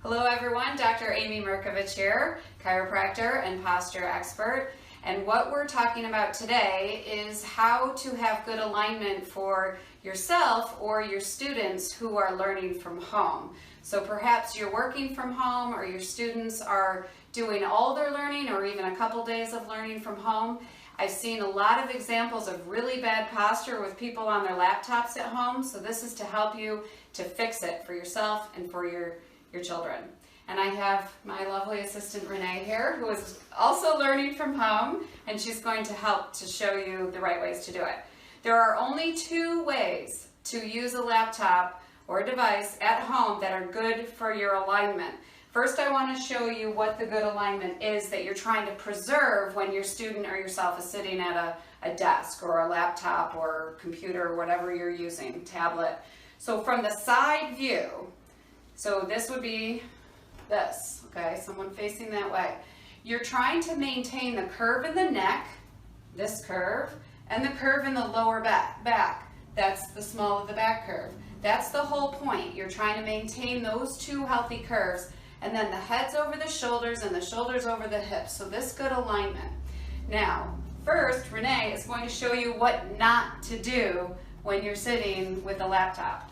Hello everyone, Dr. Amy Mercovich here, chiropractor and posture expert. And what we're talking about today is how to have good alignment for yourself or your students who are learning from home. So perhaps you're working from home or your students are doing all their learning or even a couple days of learning from home. I've seen a lot of examples of really bad posture with people on their laptops at home. So this is to help you to fix it for yourself and for your children. And I have my lovely assistant Renee here, who is also learning from home, and she's going to help to show you the right ways to do it. There are only two ways to use a laptop or a device at home that are good for your alignment. First, I want to show you what the good alignment is that you're trying to preserve when your student or yourself is sitting at a desk or a laptop or computer or whatever you're using, tablet. So from the side view, so this would be this, okay, someone facing that way. You're trying to maintain the curve in the neck, this curve, and the curve in the lower back. That's the small of the back curve. That's the whole point. You're trying to maintain those two healthy curves, and then the head's over the shoulders and the shoulders over the hips. So this good alignment. Now, first, Renee is going to show you what not to do when you're sitting with a laptop.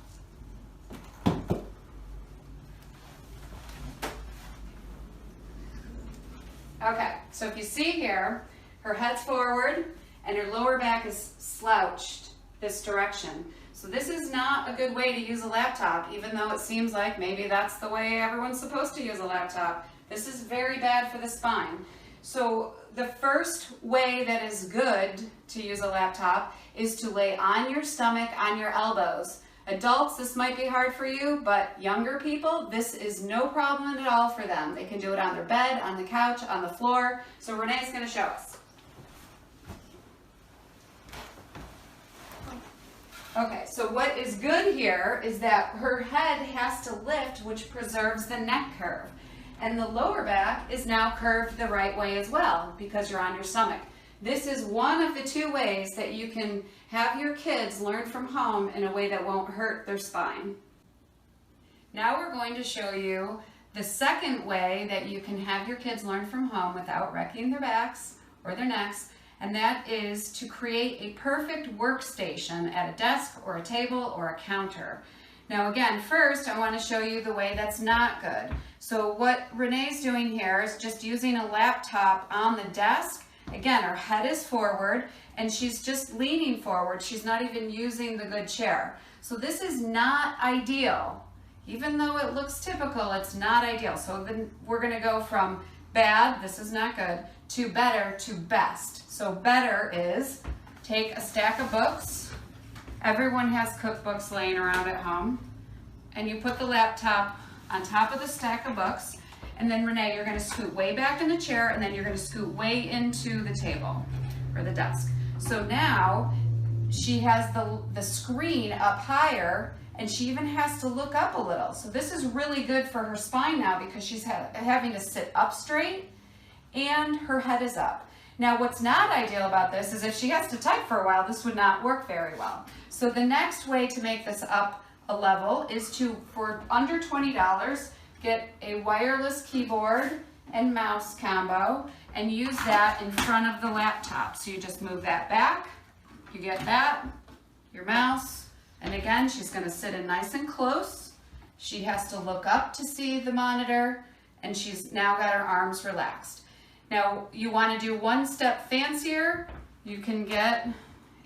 Okay, so if you see here, her head's forward and her lower back is slouched this direction. So this is not a good way to use a laptop, even though it seems like maybe that's the way everyone's supposed to use a laptop. This is very bad for the spine. So the first way that is good to use a laptop is to lay on your stomach, on your elbows. Adults, this might be hard for you, but younger people, this is no problem at all for them. They can do it on their bed, on the couch, on the floor. So Renee's going to show us. Okay, so what is good here is that her head has to lift, which preserves the neck curve. And the lower back is now curved the right way as well, because you're on your stomach. This is one of the two ways that you can have your kids learn from home in a way that won't hurt their spine. Now we're going to show you the second way that you can have your kids learn from home without wrecking their backs or their necks, and that is to create a perfect workstation at a desk or a table or a counter. Now again, first I want to show you the way that's not good. So what Renee's doing here is just using a laptop on the desk. Again, her head is forward and she's just leaning forward. She's not even using the good chair. So this is not ideal. Even though it looks typical, it's not ideal. So then we're going to go from bad, this is not good, to better to best. So better is take a stack of books. Everyone has cookbooks laying around at home. And you put the laptop on top of the stack of books. And then Renee, you're going to scoot way back in the chair, and then you're going to scoot way into the table or the desk. So now she has the screen up higher, and she even has to look up a little. So this is really good for her spine now because she's having to sit up straight and her head is up. Now what's not ideal about this is if she has to type for a while, this would not work very well. So the next way to make this up a level is to, for under $20, get a wireless keyboard and mouse combo and use that in front of the laptop. So you just move that back, you get that, your mouse, and again, she's going to sit in nice and close. She has to look up to see the monitor, and she's now got her arms relaxed. Now, you want to do one step fancier, you can get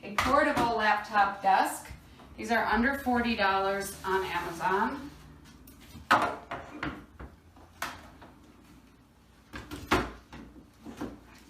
a portable laptop desk. These are under $40 on Amazon.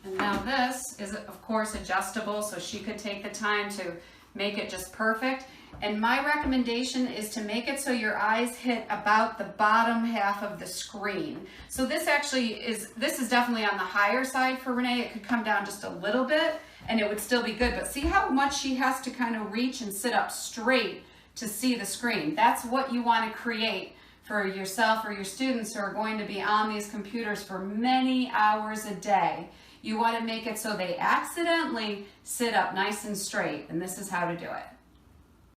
And now this is, of course, adjustable, so she could take the time to make it just perfect. And my recommendation is to make it so your eyes hit about the bottom half of the screen. So this is definitely on the higher side for Renee. It could come down just a little bit and it would still be good. But see how much she has to kind of reach and sit up straight to see the screen. That's what you want to create for yourself or your students who are going to be on these computers for many hours a day. You want to make it so they accidentally sit up nice and straight, and this is how to do it.